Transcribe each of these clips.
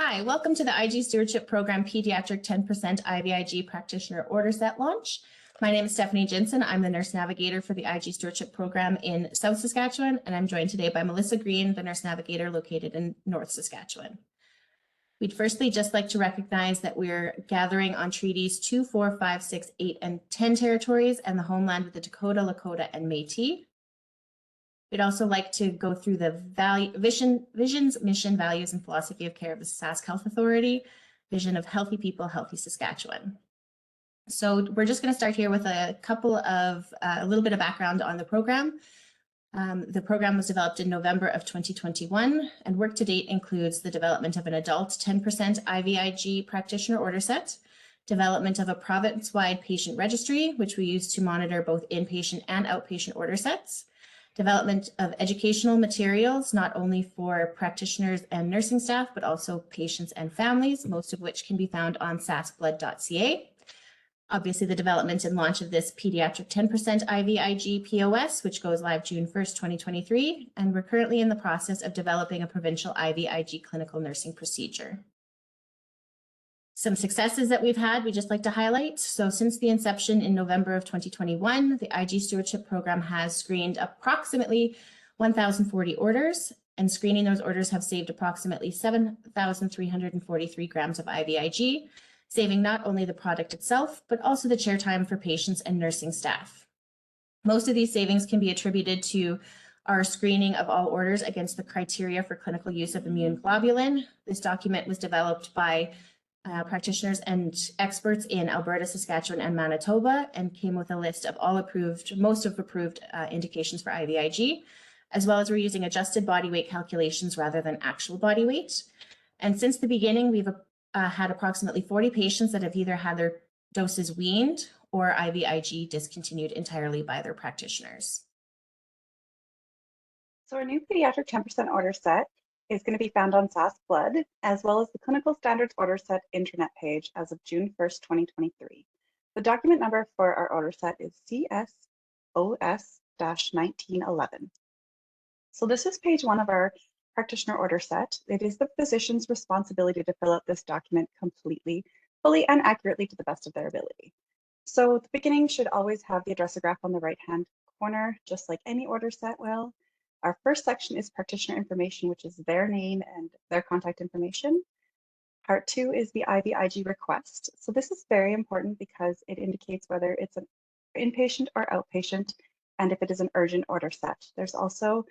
Hi, welcome to the IG Stewardship Program Pediatric 10% IVIG Practitioner Order Set launch. My name is Stephanie Jensen. I'm the Nurse Navigator for the IG Stewardship Program in South Saskatchewan, and I'm joined today by Melissa Green, the Nurse Navigator located in North Saskatchewan. We'd firstly just like to recognize that we're gathering on treaties 2, 4, 5, 6, 8, and 10 territories and the homeland with the Dakota, Lakota, and Métis. We'd also like to go through the visions, mission, values, and philosophy of care of the Sask Health Authority, vision of healthy people, healthy Saskatchewan. So we're just going to start here with a little bit of background on the program. The program was developed in November of 2021, and work to date includes the development of an adult 10% IVIG practitioner order set, development of a province-wide patient registry, which we use to monitor both inpatient and outpatient order sets, development of educational materials, not only for practitioners and nursing staff, but also patients and families, most of which can be found on saskblood.ca. Obviously, the development and launch of this pediatric 10% IVIG POS, which goes live June 1st, 2023. And we're currently in the process of developing a provincial IVIG clinical nursing procedure. Some successes that we've had, we just like to highlight. So since the inception in November of 2021, the IG Stewardship Program has screened approximately 1,040 orders, and screening those orders have saved approximately 7,343 grams of IVIG, saving not only the product itself, but also the chair time for patients and nursing staff. Most of these savings can be attributed to our screening of all orders against the criteria for clinical use of immune globulin. This document was developed by practitioners and experts in Alberta, Saskatchewan, and Manitoba, and came with a list of most of approved indications for IVIG, as well as we're using adjusted body weight calculations rather than actual body weight. And since the beginning, we've had approximately 40 patients that have either had their doses weaned or IVIG discontinued entirely by their practitioners. So our new pediatric 10% order set is going to be found on Sask Blood, as well as the Clinical Standards Order Set intranet page as of June 1st, 2023. The document number for our order set is CSOS-1911. So this is page 1 of our practitioner order set. It is the physician's responsibility to fill out this document completely, fully, and accurately to the best of their ability. So the beginning should always have the addressograph on the right-hand corner, just like any order set will. Our first section is practitioner information, which is their name and their contact information. Part 2 is the IVIG request. So this is very important because it indicates whether it's an inpatient or outpatient, and if it is an urgent order set. There's also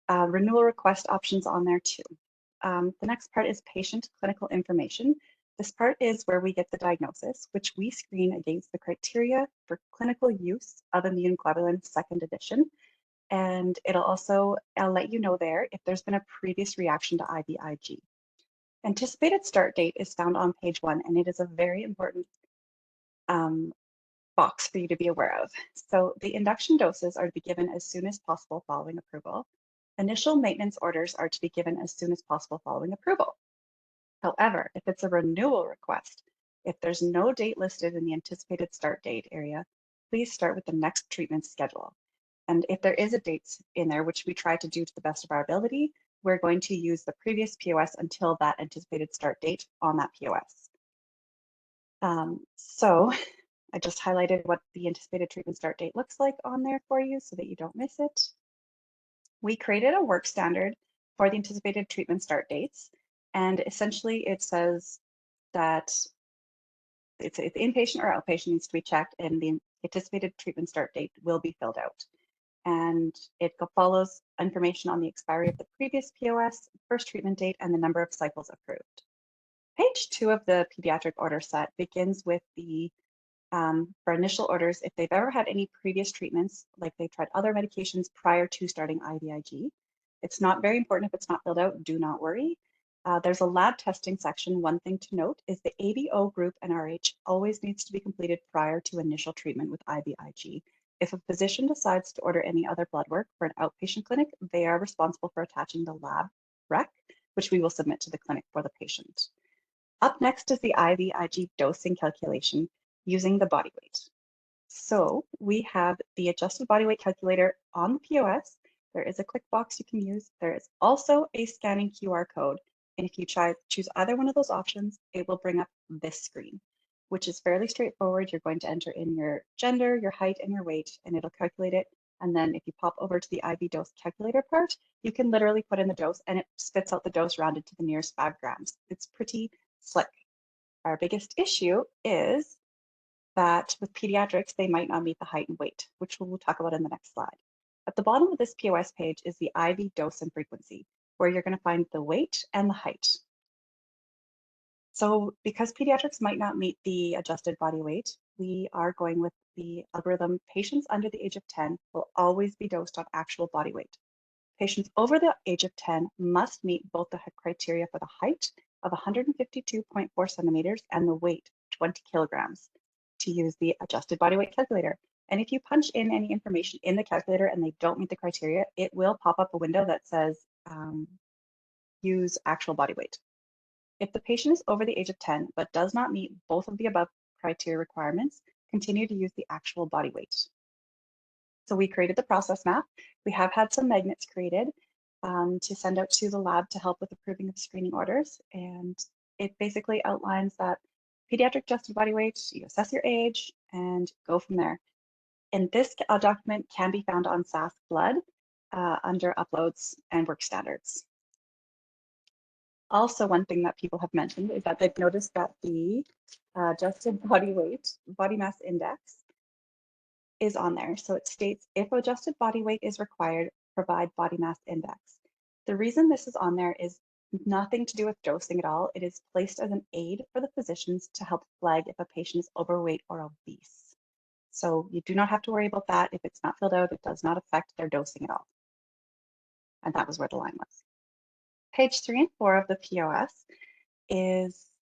renewal request options on there too. The next part is patient clinical information. This part is where we get the diagnosis, which we screen against the criteria for clinical use of immune globulin 2nd edition. And I'll let you know there if there's been a previous reaction to IVIG. Anticipated start date is found on page 1, and it is a very important box for you to be aware of. So the induction doses are to be given as soon as possible following approval. Initial maintenance orders are to be given as soon as possible following approval. However, if it's a renewal request, if there's no date listed in the anticipated start date area, please start with the next treatment schedule. And if there is a date in there, which we try to do to the best of our ability, we're going to use the previous POS until that anticipated start date on that POS. So I just highlighted what the anticipated treatment start date looks like on there for you so that you don't miss it. We created a work standard for the anticipated treatment start dates. And essentially it says that it's inpatient or outpatient needs to be checked, and the anticipated treatment start date will be filled out. And it follows information on the expiry of the previous POS, first treatment date, and the number of cycles approved. Page 2 of the pediatric order set begins with the, for initial orders, if they've ever had any previous treatments, like they tried other medications prior to starting IVIG. It's not very important if it's not filled out, do not worry. There's a lab testing section. One thing to note is the ABO group and RH always needs to be completed prior to initial treatment with IVIG. If a physician decides to order any other blood work for an outpatient clinic, they are responsible for attaching the lab rec, which we will submit to the clinic for the patient. Up next is the IVIG dosing calculation using the body weight. So we have the adjusted body weight calculator on the POS. There is a click box you can use. There is also a scanning QR code And if you choose either one of those options, it will bring up this screen, which is fairly straightforward. You're going to enter in your gender, your height, and your weight, and it'll calculate it. And then if you pop over to the IV dose calculator part, you can literally put in the dose and it spits out the dose rounded to the nearest 5 grams. It's pretty slick. Our biggest issue is that with pediatrics, they might not meet the height and weight, which we'll talk about in the next slide. At the bottom of this POS page is the IV dose and frequency, where you're going to find the weight and the height. So because pediatrics might not meet the adjusted body weight, we are going with the algorithm. Patients under the age of 10 will always be dosed on actual body weight. Patients over the age of 10 must meet both the criteria for the height of 152.4 centimeters and the weight 20 kilograms to use the adjusted body weight calculator. And if you punch in any information in the calculator and they don't meet the criteria, it will pop up a window that says use actual body weight. If the patient is over the age of 10 but does not meet both of the above criteria requirements, continue to use the actual body weight. So we created the process map. We have had some magnets created to send out to the lab to help with approving of screening orders. And it basically outlines that pediatric adjusted body weight, you assess your age and go from there. And this document can be found on SAS Blood under uploads and work standards. Also, one thing that people have mentioned is that they've noticed that the adjusted body weight, body mass index is on there. So it states, if adjusted body weight is required, provide body mass index. The reason this is on there is nothing to do with dosing at all. It is placed as an aid for the physicians to help flag if a patient is overweight or obese. So you do not have to worry about that. If it's not filled out, it does not affect their dosing at all. And that was where the line was. Page 3 and 4 of the POS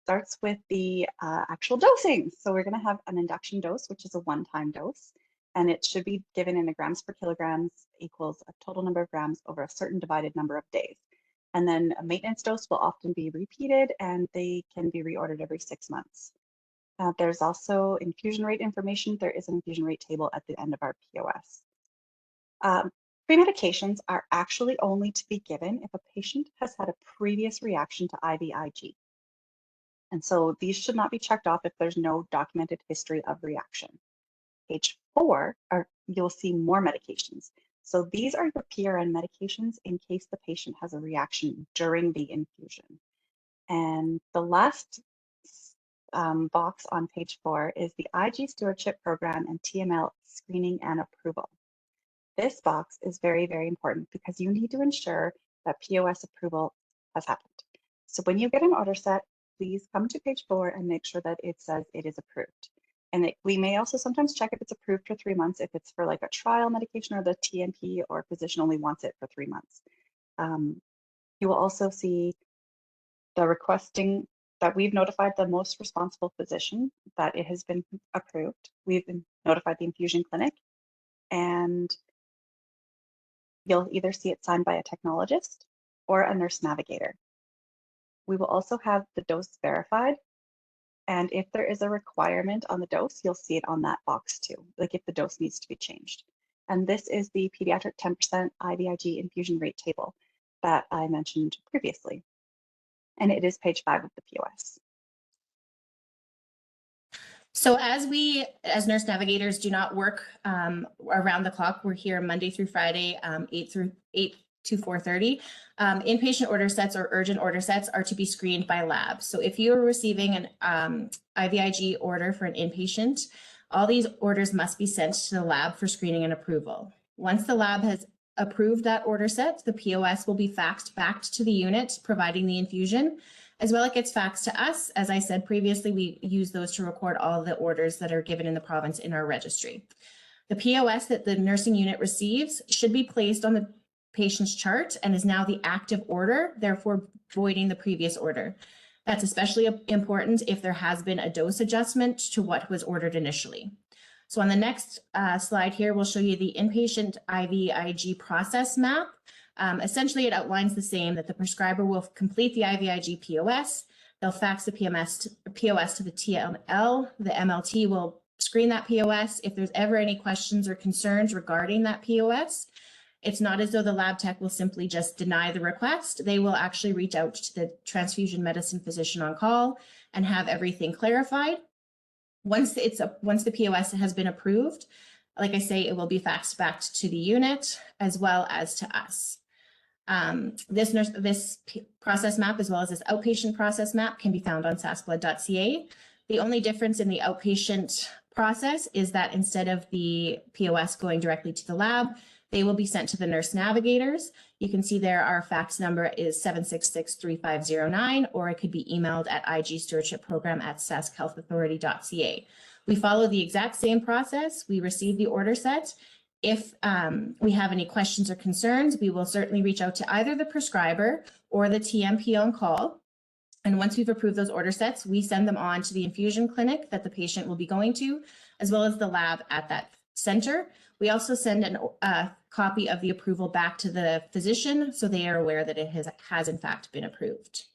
starts with the actual dosing. So we're going to have an induction dose, which is a one-time dose, and it should be given in grams per kilograms equals a total number of grams over a certain divided number of days. And then a maintenance dose will often be repeated, and they can be reordered every 6 months. There's also infusion rate information. There is an infusion rate table at the end of our POS. Pre-medications are actually only to be given if a patient has had a previous reaction to IVIG. And so these should not be checked off if there's no documented history of reaction. Page 4, you'll see more medications. So these are your PRN medications in case the patient has a reaction during the infusion. And the last box on page 4 is the IG Stewardship Program and TML screening and approval. This box is very, very important because you need to ensure that POS approval has happened. So when you get an order set, please come to page 4 and make sure that it says it is approved. And we may also sometimes check if it's approved for 3 months, if it's for like a trial medication or the TNP, or physician only wants it for 3 months. You will also see the requesting that we've notified the most responsible physician that it has been approved. We've been notified the infusion clinic, and you'll either see it signed by a technologist or a nurse navigator. We will also have the dose verified. And if there is a requirement on the dose, you'll see it on that box too, like if the dose needs to be changed. And this is the pediatric 10% IVIG infusion rate table that I mentioned previously. And it is page 5 of the POS. So as nurse navigators, do not work around the clock. We're here Monday through Friday, 8 to 4:30. Inpatient order sets or urgent order sets are to be screened by lab. So if you are receiving an IVIG order for an inpatient, all these orders must be sent to the lab for screening and approval. Once the lab has approved that order set, the POS will be faxed back to the unit providing the infusion. As well, it gets faxed to us. As I said previously, we use those to record all the orders that are given in the province in our registry. The POS that the nursing unit receives should be placed on the patient's chart and is now the active order, therefore voiding the previous order. That's especially important if there has been a dose adjustment to what was ordered initially. So on the next slide here, we'll show you the inpatient IVIG process map. Essentially, it outlines the same, that the prescriber will complete the IVIG POS, they'll fax the POS to the TML, the MLT will screen that POS. If there's ever any questions or concerns regarding that POS, It's not as though the lab tech will simply just deny the request. They will actually reach out to the transfusion medicine physician on call and have everything clarified. Once the POS has been approved, like I say, it will be faxed back to the unit as well as to us. This process map, as well as this outpatient process map, can be found on sasblood.ca. The only difference in the outpatient process is that instead of the POS going directly to the lab, they will be sent to the nurse navigators. You can see there our fax number is 766-3509, or it could be emailed at igstewardshipprogram@saskhealthauthority.ca. We follow the exact same process. We receive the order set. If we have any questions or concerns, we will certainly reach out to either the prescriber or the TMP on call. And once we've approved those order sets, we send them on to the infusion clinic that the patient will be going to, as well as the lab at that center. We also send a copy of the approval back to the physician so they are aware that it has in fact been approved.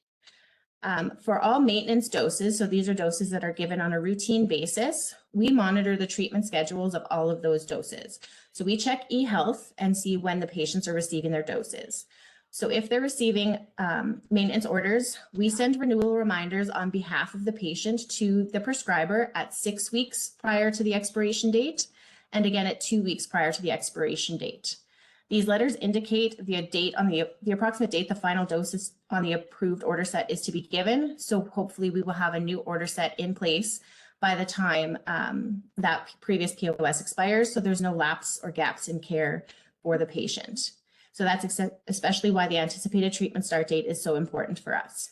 For all maintenance doses, so these are doses that are given on a routine basis, we monitor the treatment schedules of all of those doses. So we check eHealth and see when the patients are receiving their doses. So if they're receiving maintenance orders, we send renewal reminders on behalf of the patient to the prescriber at 6 weeks prior to the expiration date, and again at 2 weeks prior to the expiration date. These letters indicate the date on the approximate date the final doses on the approved order set is to be given. So hopefully we will have a new order set in place by the time that previous POS expires, so there's no lapse or gaps in care for the patient. So that's especially why the anticipated treatment start date is so important for us.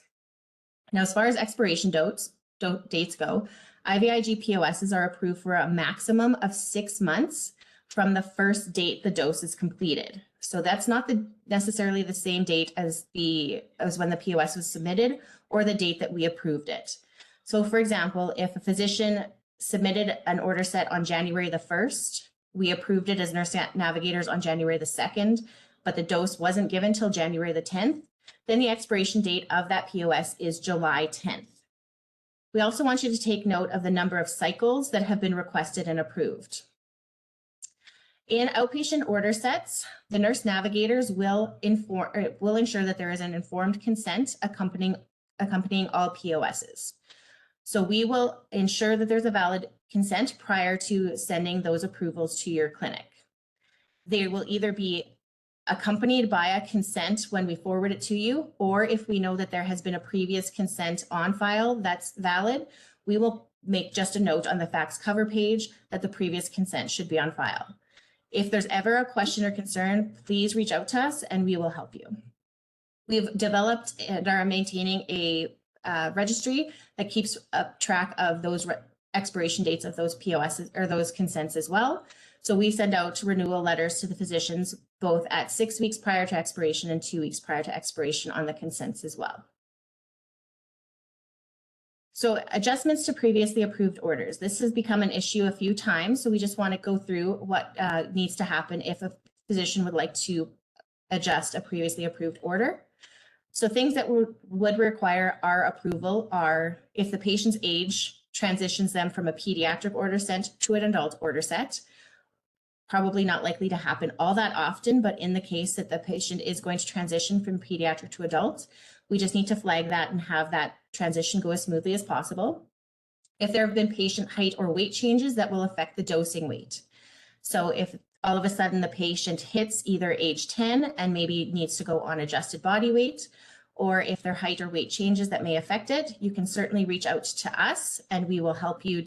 Now, as far as expiration dates go, IVIG POSs are approved for a maximum of 6 months from the first date the dose is completed. So that's not necessarily the same date as when the POS was submitted or the date that we approved it. So for example, if a physician submitted an order set on January the 1st, we approved it as nurse navigators on January the 2nd, but the dose wasn't given till January the 10th, then the expiration date of that POS is July 10th. We also want you to take note of the number of cycles that have been requested and approved. In outpatient order sets, the nurse navigators will ensure that there is an informed consent accompanying all POSs. So we will ensure that there's a valid consent prior to sending those approvals to your clinic. They will either be accompanied by a consent when we forward it to you, or if we know that there has been a previous consent on file that's valid, we will make just a note on the fax cover page that the previous consent should be on file. If there's ever a question or concern, please reach out to us and we will help you. We've developed and are maintaining a registry that keeps up track of those expiration dates of those POSs or those consents as well. So we send out renewal letters to the physicians both at 6 weeks prior to expiration and 2 weeks prior to expiration on the consents as well. So adjustments to previously approved orders. This has become an issue a few times, so we just want to go through what needs to happen if a physician would like to adjust a previously approved order. So things that would require our approval are if the patient's age transitions them from a pediatric order set to an adult order set. Probably not likely to happen all that often, but in the case that the patient is going to transition from pediatric to adult, we just need to flag that and have that transition go as smoothly as possible. If there have been patient height or weight changes that will affect the dosing weight. So if all of a sudden the patient hits either age 10 and maybe needs to go on adjusted body weight, or if their height or weight changes that may affect it, you can certainly reach out to us and we will help you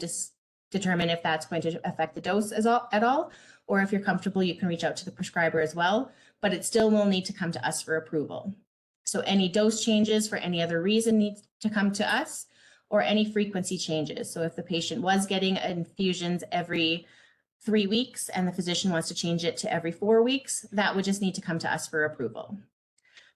determine if that's going to affect the dose at all, or if you're comfortable, you can reach out to the prescriber as well, but it still will need to come to us for approval. So any dose changes for any other reason needs to come to us, or any frequency changes. So if the patient was getting infusions every 3 weeks and the physician wants to change it to every 4 weeks, that would just need to come to us for approval.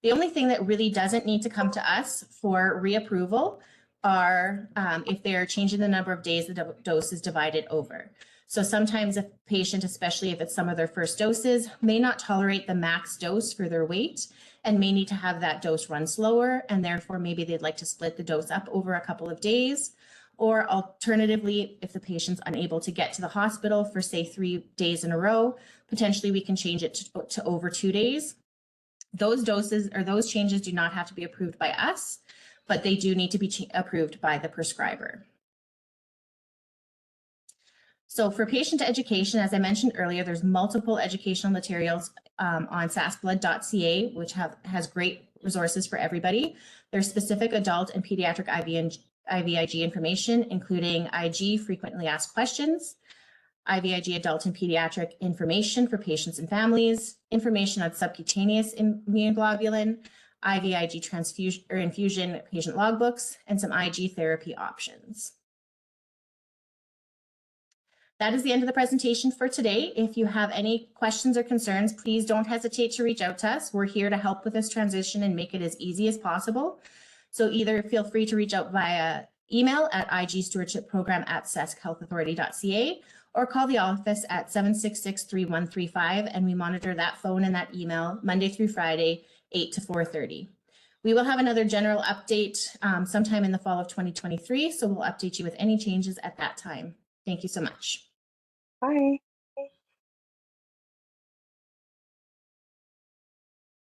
The only thing that really doesn't need to come to us for reapproval are if they're changing the number of days the dose is divided over. So sometimes a patient, especially if it's some of their first doses, may not tolerate the max dose for their weight and may need to have that dose run slower, and therefore maybe they'd like to split the dose up over a couple of days, Or alternatively, if the patient's unable to get to the hospital for say 3 days in a row, potentially we can change it to over 2 days. Those doses or those changes do not have to be approved by us, but they do need to be approved by the prescriber. So for patient education, as I mentioned earlier, there's multiple educational materials on sasblood.ca, which has great resources for everybody. There's specific adult and pediatric IVIG information, including IG frequently asked questions, IVIG adult and pediatric information for patients and families, information on subcutaneous immunoglobulin, IVIG transfusion or infusion patient logbooks, and some IG therapy options. That is the end of the presentation for today. If you have any questions or concerns, please don't hesitate to reach out to us. We're here to help with this transition and make it as easy as possible. So either feel free to reach out via email at igstewardshipprogram@saskhealthauthority.ca or call the office at 766-3135, and we monitor that phone and that email Monday through Friday, 8 to 4:30. We will have another general update sometime in the fall of 2023, so we'll update you with any changes at that time. Thank you so much. Bye.